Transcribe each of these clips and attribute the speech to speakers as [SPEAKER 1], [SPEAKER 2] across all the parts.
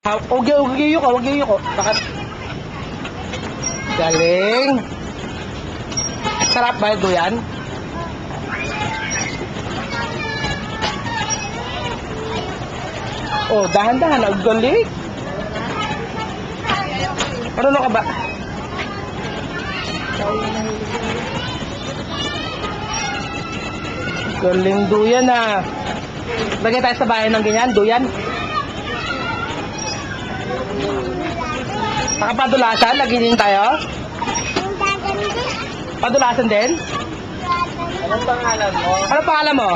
[SPEAKER 1] Huwag yung ko, huwag yung ko. Bakit? Galing. Sarap ba ito yan? Oh, dahan-dahan. Ang galing. Ano ka ba? Galing duyan ah. Lagay tayo sa bahay ng ganyan, duyan. Nakapadulasan, lagi din tayo. Padulasan din?
[SPEAKER 2] Anong pangalan mo?
[SPEAKER 1] Ano pangalan mo?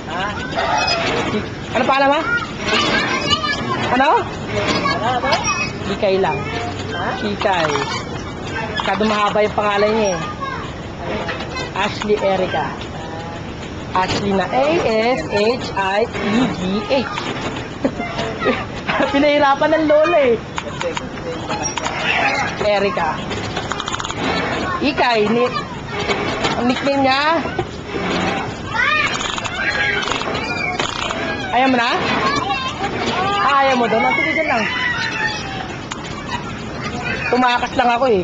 [SPEAKER 2] Ha?
[SPEAKER 1] Ano pangalan mo? Ano?
[SPEAKER 2] Ano?
[SPEAKER 1] Kikay lang.
[SPEAKER 2] Ha?
[SPEAKER 1] Kikay. Kado mahaba yung pangalan niya eh. Ashley Erica. Ashley na A-S-H-I-E-G-H. Pinahirapan ng lola eh. Erica. Ikay, ang nickname niya. Ayaw mo na? Ayaw mo doon? Sige dyan lang. Tumakas lang ako eh.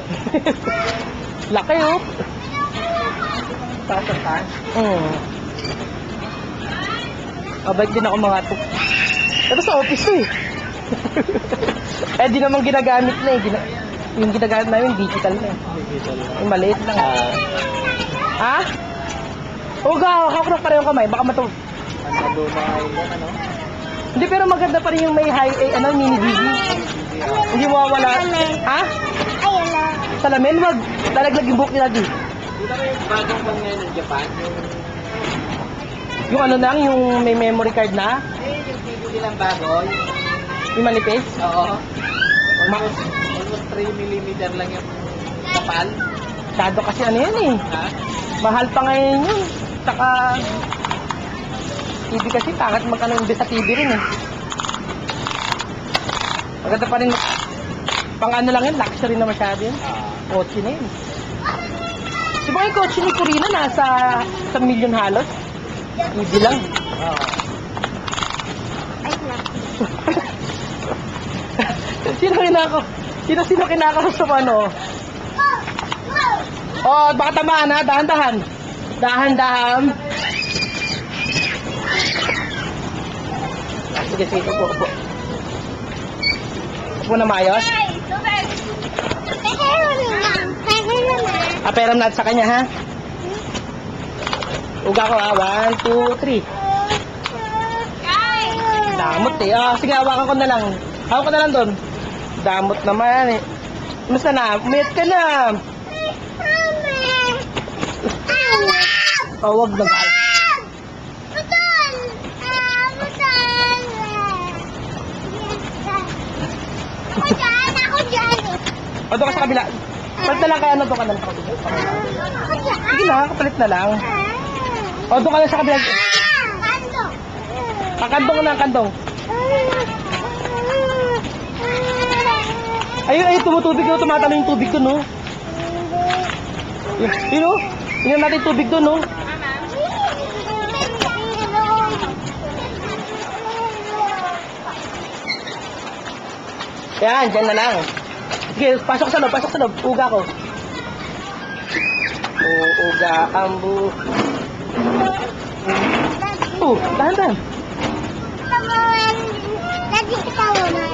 [SPEAKER 1] Laki oh.
[SPEAKER 2] Sasaktan?
[SPEAKER 1] Mabait din ako mga to. Pero sa office to eh. Eh di naman ginagamit na eh. Yung ginagamit namin digital na eh. Yung maliit lang. Ha? Huwag hawak na pareho kamay. Baka
[SPEAKER 2] Ang luma island, ano?
[SPEAKER 1] Hindi, pero maganda pa rin yung may high, mini DV. Hindi mawawala. Ha?
[SPEAKER 3] Ayun na.
[SPEAKER 1] Salamin, wag. Lalaglag yung buhok nila di.
[SPEAKER 2] Di ba yung bagong pang ngayon ng Japan?
[SPEAKER 1] Yung ano lang, yung may memory card na.
[SPEAKER 2] Yung TV nilang bago,
[SPEAKER 1] Yung manipis.
[SPEAKER 2] oo. Almost 3 mm lang yung kapal.
[SPEAKER 1] Masyado kasi ano yan eh.
[SPEAKER 2] Ha?
[SPEAKER 1] Mahal pa ngayon yun. Saka, TV kasi, pangat magkano yung sa TV rin eh. Maganda pa rin, pang ano lang yun, luxury na masyado yun. Kotse na yun. Diba yung kotse ni Corina nasa 1 million halos? TV lang.
[SPEAKER 2] Oo.
[SPEAKER 3] Ay, na.
[SPEAKER 1] Sino kinakaros sa ano? Oh, baka tamaan ha, dahan-dahan. Dahan-dahan. Sige, sige, upo. Upo na maayos. Aperam natin sa kanya ha. Uga ko ha, 1, 2, 3. Damot eh. Ah, sige, hawakan ko na lang. Hawakan ko na lang doon. Damot naman eh. Musta na? Umayat ka na. Oh, wag na. O, doon ka sa kabila. Palit na lang kaya ano, doon ka na lang sa kabila. Sige na, kapalit na lang. O, doon ka na sa kabila. Kandong na, kandong. Ayun, tumutubig doon, tumatalo yung tubig doon, no? Yun, no? Tingnan natin yung tubig doon, no? Yan, dyan na lang. Sige, pasok sa loob, Uga ko. Uga ang dahan-dahan.
[SPEAKER 3] Lagi kita na.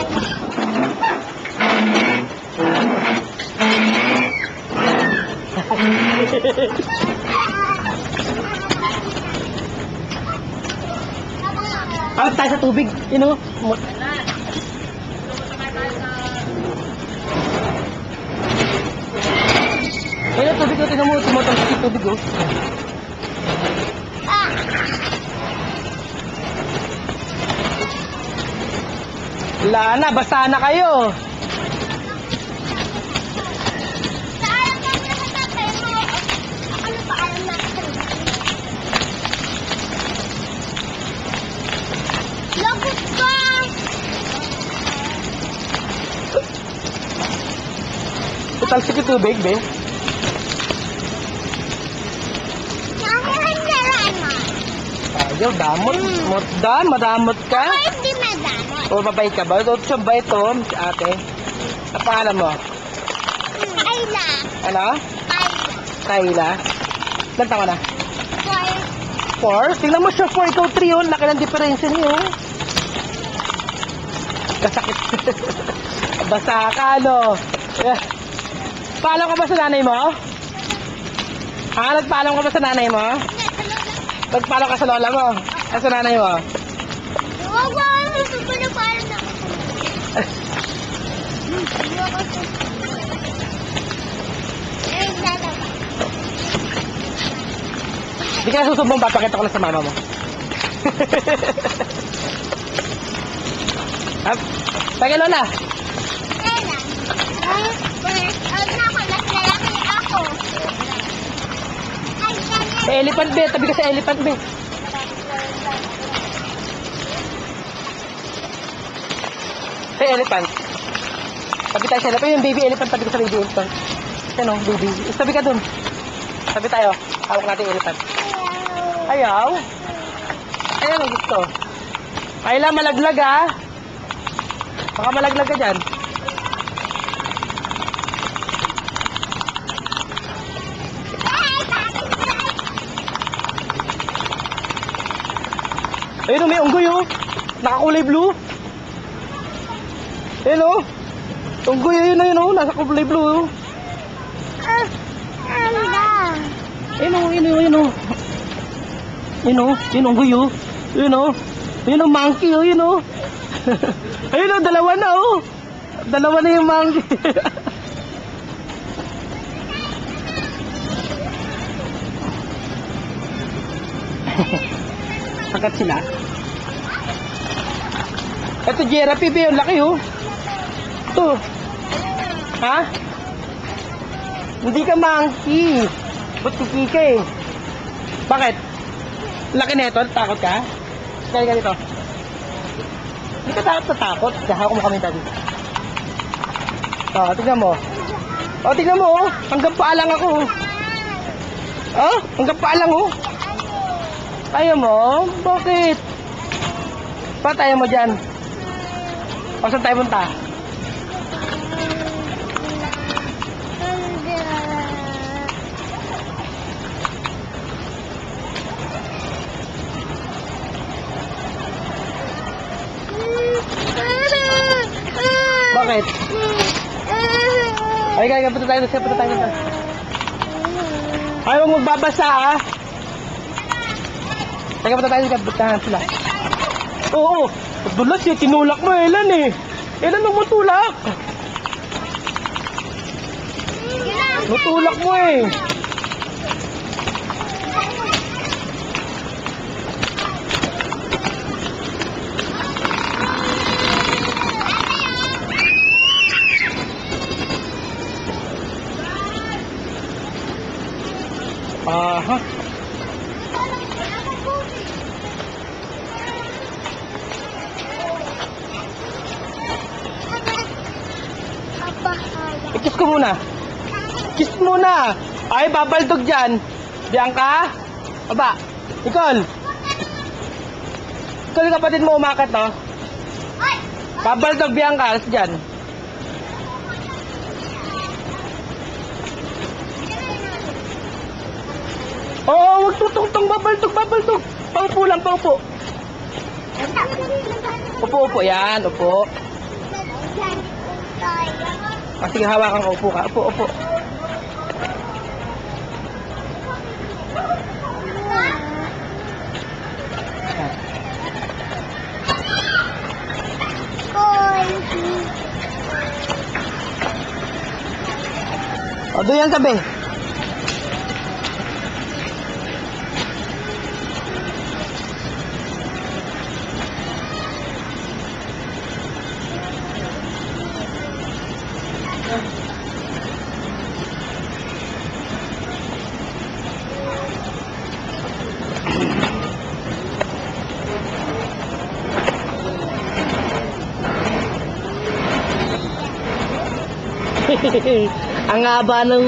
[SPEAKER 3] Pagod tayo sa tubig, you know?
[SPEAKER 1] Ayun, tubig ko, tinan mo, tumatang yung tubig, oh. Wala na, basta na kayo.
[SPEAKER 3] Lagot ka!
[SPEAKER 1] Italsik yung tubig, be.
[SPEAKER 3] Nakahandaran mo.
[SPEAKER 1] Ayaw, damot. Madamot ka.
[SPEAKER 3] Ako hindi madamot.
[SPEAKER 1] O, mabait ka ba? Ito, mabait to, si ate. Ang pangalan mo?
[SPEAKER 3] Ayla.
[SPEAKER 1] Ano?
[SPEAKER 3] Ayla.
[SPEAKER 1] Kayla. Ilan taon ka na?
[SPEAKER 3] Four.
[SPEAKER 1] 4? Tingnan mo siya 4, ikaw 3 yun. Laki ng diferensya niyo. Kasakit. Basa ka, no? Paalam ka ba sa nanay mo? Nagpaalam ka ba sa nanay mo? Nagpaalam ka sa lola mo? At sa nanay mo?
[SPEAKER 3] Huwag mo ako susunod para na ako. Lalaba.
[SPEAKER 1] Di ka susubong, papakita ko lang sa mama mo. Pagka lola.
[SPEAKER 3] Kailan? Lalaki ako. Ay, ganyan.
[SPEAKER 1] Sa elephant bed, tabi ka sa elephant bed. Sa elephant. Tabi tayo sa elephant. Yung baby elephant, tabi ka sa baby elephant. Yan o, baby. Tabi ka dun. Tabi tayo. Hawak natin yung elephant. Ayaw. Ayan ang gusto. Kailan malaglag ha? Baka malaglag ka dyan. Ayun o, may unggoy o. Nakakulay blue. Ayun o. Unggoy, ayun o. Nasa kulay blue o. Ayun o, ayun o. Ayun o, yun unggoy o. Ayun o. Ayun o, monkey o, yun o. Ayun o, dalawa na o. Dalawa na yung monkey. Sakat sila. Ito, giraffe, yung laki oh. Ito. Ha? Hindi ka monkey. Ba't kiki ka eh? Bakit? Laki na ito, takot ka? Kaya ka dito. Hindi ka takot. Hawak mo kami dati. Tignan mo. Tignan mo oh. Hanggang paalang ako oh. Hanggang paalang oh. Ayaw mo? Bakit? Ba't ayaw mo dyan? O saan tayo punta? Bakit? Ay, kaya punta tayo. Punta tayo. Ay, huwag magbabasa ah. Teka, punta tayo. Puntahan sila. Oo. Dulas eh. Tinulak mo Elan eh. Elan nung matulak. Natulak mo eh. Aha. I-kiss ko muna. Kiss muna. Ay, babaldog dyan. Bianca? Aba. Nicole. Nicole, yung kapatid mo umakat, no? Babaldog, Bianca. Alas dyan. Oo, huwag tutungtong. Babaldog. Paupo lang, paupo. Upo. Yan, upo. Sige, hawakan ka. Upo ka. Upo. O, doon yan tabi. Ang haba ng...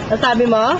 [SPEAKER 1] Nasabi mo?